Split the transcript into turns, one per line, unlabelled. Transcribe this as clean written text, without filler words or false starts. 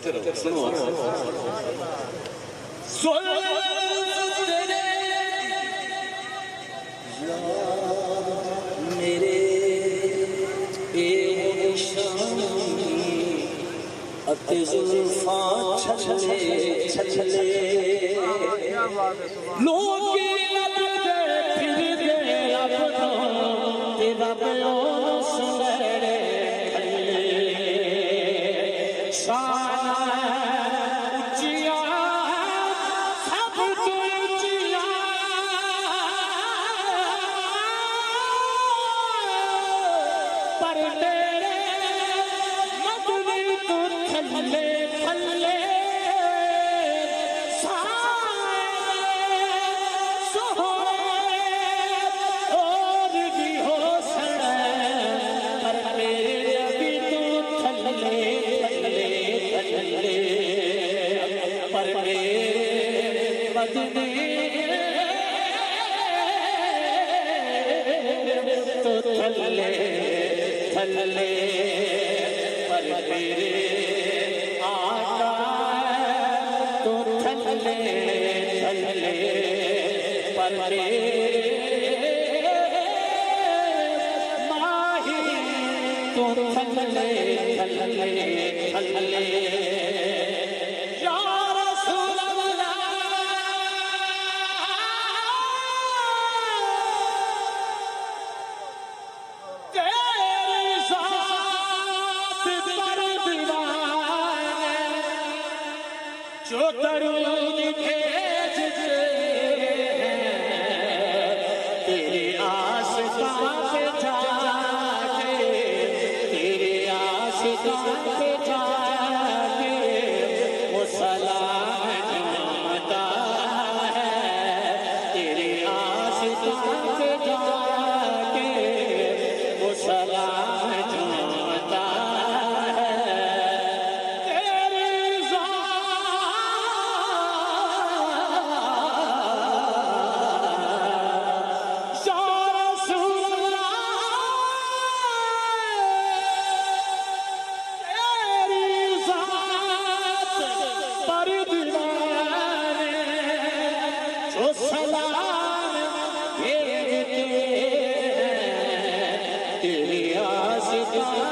चलो सुनो मेरे जुल्फा छछले छछले लोग लब दे फिर दे अब तो तेरा बयान सुनहरे उचिया सब तो उचिया पर तेरे मदनी तो थल्ले थल्ले तो थल्ले थल्ले पर मेरे आका तो थल्ले थल्ले पर मेरे माही तो थल्ले थल्ले थल्ले जो दरूद भेजते हैं तेरे आशिक़ां पे जाके तेरे आशिक़ां पे जाके वो सलाम जुमाता है तेरे आशिक़ां पे जाके वो सलाम जुमाता तेरी आशिक़ां